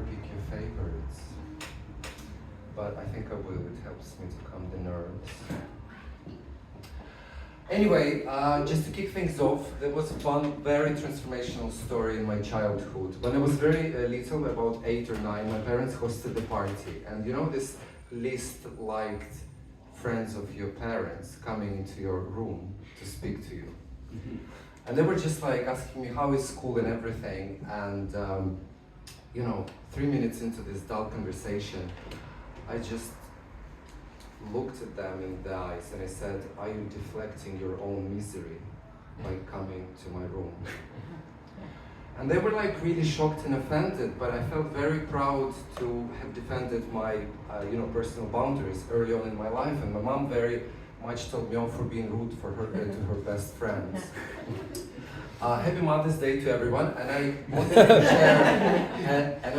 pick your favorites, but I think I will. It helps me to calm the nerves. Anyway, just to kick things off, there was one very transformational story in my childhood. When I was very little, about 8 or 9, my parents hosted a party, and you know this least liked friends of your parents coming into your room to speak to you. And they were just like asking me how is school and everything, and 3 minutes into this dull conversation, I just looked at them in the eyes and I said, are you deflecting your own misery by coming to my room? And they were like really shocked and offended, but I felt very proud to have defended my personal boundaries early on in my life, and my mom very much told me off for being rude for her to her best friends. Happy Mother's Day to everyone, and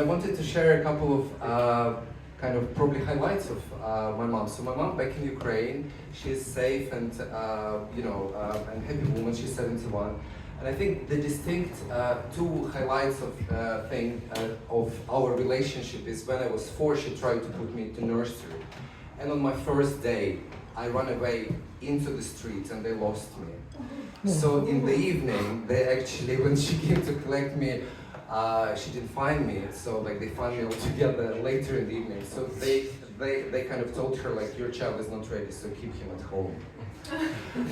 I wanted to share a couple of kind of probably highlights of my mom. So my mom back in Ukraine, she's safe and and happy woman. She's 71, and I think the distinct two highlights of our relationship is when I was 4, she tried to put me to nursery, and on my first day, I ran away into the street and they lost me. So in the evening, they actually, when she came to collect me, she didn't find me. So like they found me all together later in the evening. So they kind of told her like, your child is not ready, so keep him at home.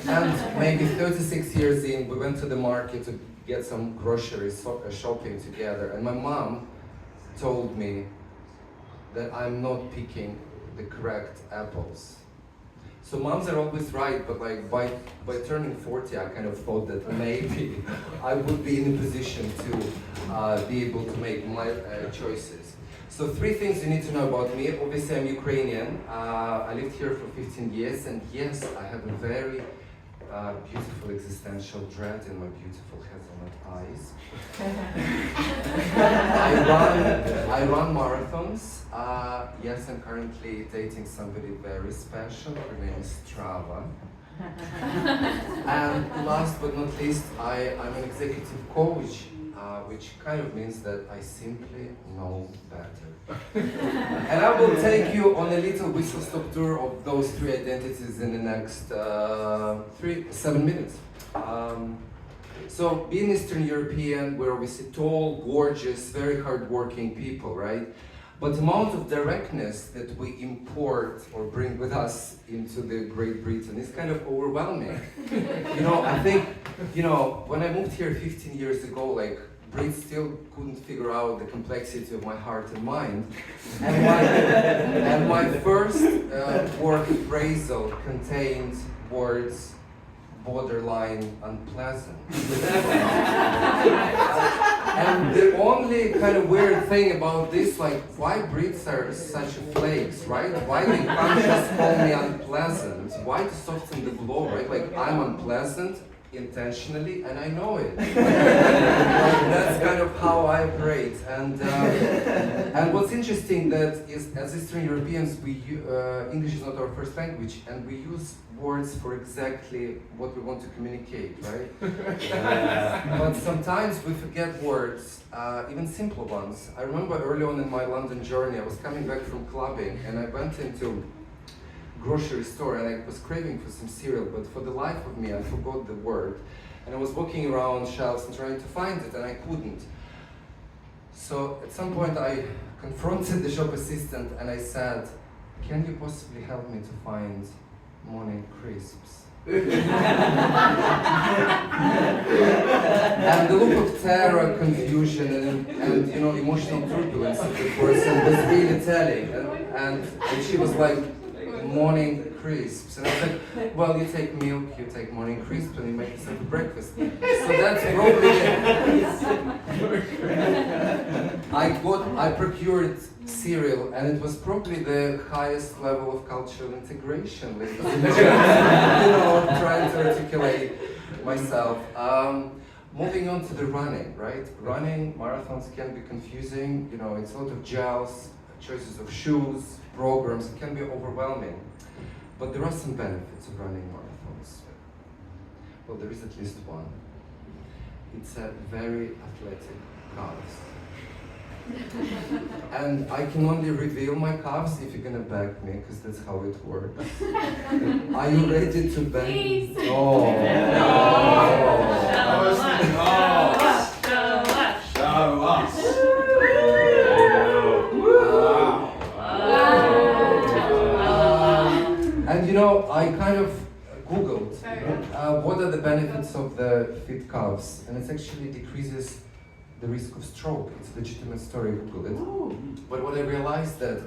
And maybe 36 years in, we went to the market to get some groceries, shopping together, and my mom told me that I'm not picking the correct apples. So moms are always right, but like by turning 40, I kind of thought that maybe I would be in a position to be able to make my choices. So 3 things you need to know about me. Obviously, I'm Ukrainian. I lived here for 15 years, and yes, I have a very beautiful existential dread in my beautiful hazelnut eyes. I run marathons. Yes, I'm currently dating somebody very special. Her name is Trava. And last but not least, I'm an executive coach, which kind of means that I simply know better. And I will take you on a little whistle-stop tour of those 3 identities in the next 7 minutes. So being Eastern European, we're obviously tall, gorgeous, very hardworking people, right? But the amount of directness that we import or bring with us into the Great Britain is kind of overwhelming. I think, when I moved here 15 years ago, like, Brits still couldn't figure out the complexity of my heart and mind. And my first work appraisal contained words borderline unpleasant. And the only kind of weird thing about this, like, why Brits are such flakes, right? Why they can't just call me unpleasant? Why to soften the blow, right? Like, I'm unpleasant intentionally, and I know it. Like, that's kind of how I operate. And what's interesting that is, as Eastern Europeans, English is not our first language, and we use words for exactly what we want to communicate, right? But sometimes we forget words, even simple ones. I remember early on in my London journey, I was coming back from clubbing, and I went into grocery store and I was craving for some cereal, but for the life of me I forgot the word, and I was walking around shelves and trying to find it, and I couldn't. So at some point I confronted the shop assistant and I said, can you possibly help me to find morning crisps? And the look of terror, confusion, and emotional turbulence of the person was really telling, and she was like, morning crisps. And I said, well, you take milk, you take morning crisps, and you make yourself a breakfast. So that's probably I procured cereal, and it was probably the highest level of cultural integration, ladies and gentlemen, trying to articulate myself. Moving on to the running, right? Running, marathons can be confusing, it's a lot of gels, choices of shoes, programs, it can be overwhelming. But there are some benefits of running marathons. Well, there is at least one. It's a very athletic cause. And I can only reveal my calves if you're gonna back me, because that's how it works. Are you ready to back? Please. Oh. And you know, I kind of Googled what are the benefits of the fit calves, and it actually decreases the risk of stroke. It's a legitimate story, Google it. But what I realized that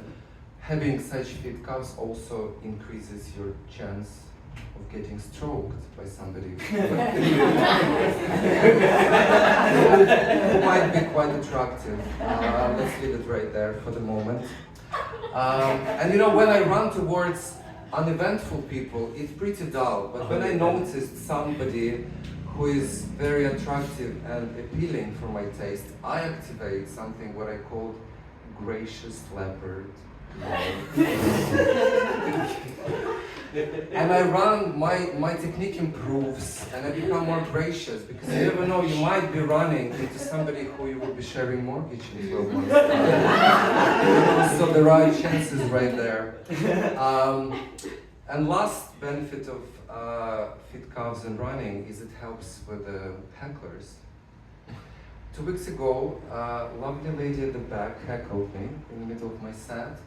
having such fit calves also increases your chance of getting stroked by somebody who might be quite attractive. Let's leave it right there for the moment. And you know, when I run towards uneventful people, it's pretty dull. But when I noticed somebody who is very attractive and appealing for my taste, I activate something what I call gracious leopard. And I run, my technique improves and I become more gracious, because you never know, you might be running into somebody who you will be sharing mortgage in 12 months. So there are chances right there. And last benefit of fit calves and running is it helps with the hecklers. 2 weeks ago, a lovely lady at the back heckled me in the middle of my set.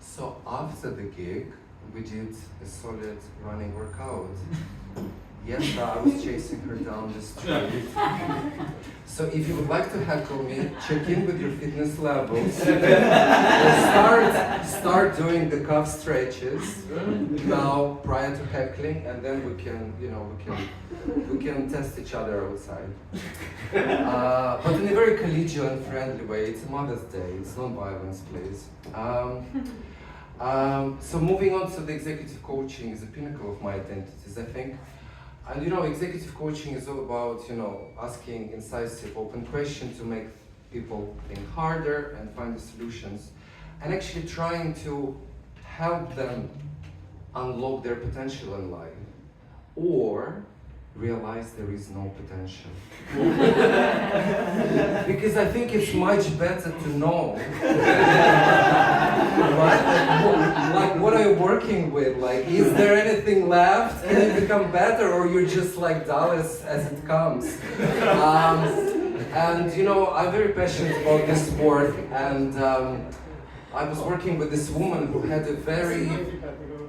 So after the gig, we did a solid running workout. Yes, I was chasing her down the street. So if you would like to heckle me, check in with your fitness levels. Start doing the calf stretches now prior to heckling, and then we can, you know, we can test each other outside. But in a very collegial and friendly way. It's Mother's Day. It's non-violence, please. So moving on to the executive coaching is the pinnacle of my identities, I think. And you know, executive coaching is all about, you know, asking incisive, open questions to make people think harder and find the solutions, and actually trying to help them unlock their potential in life, or realize there is no potential. Because I think it's much better to know, right? Like what are you working with? Like, is there anything left? Can you become better, or you're just like dull as it comes? And you know, I'm very passionate about this sport, and I was working with this woman who had a very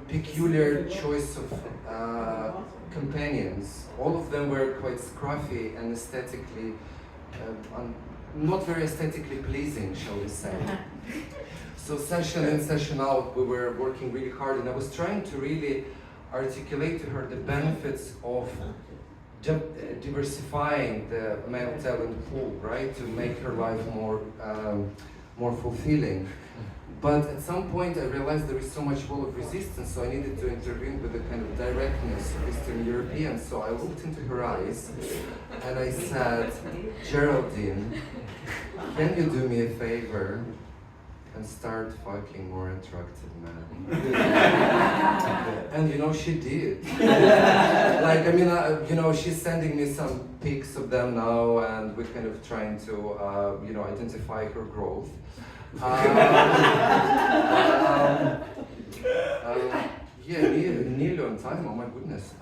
peculiar choice of companions. All of them were quite scruffy and aesthetically, not very aesthetically pleasing, shall we say. So session in, session out, we were working really hard, and I was trying to really articulate to her the benefits of diversifying the male talent pool, right, to make her life more fulfilling. But at some point I realized there is so much wall of resistance, so I needed to intervene with a kind of directness of Eastern Europeans. So I looked into her eyes and I said, Geraldine, can you do me a favor and start fucking more attractive men? And you know, she did. Like, I mean, you know, she's sending me some pics of them now, and we're kind of trying to, you know, identify her growth. Yeah, nearly on time, oh my goodness.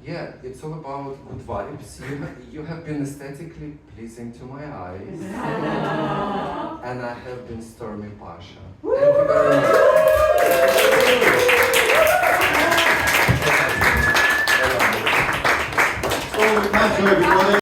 Yeah, it's all about good vibes. You have been aesthetically pleasing to my eyes. And I have been Stormy Pasha. Thank you very much. Stormy Pasha, everybody.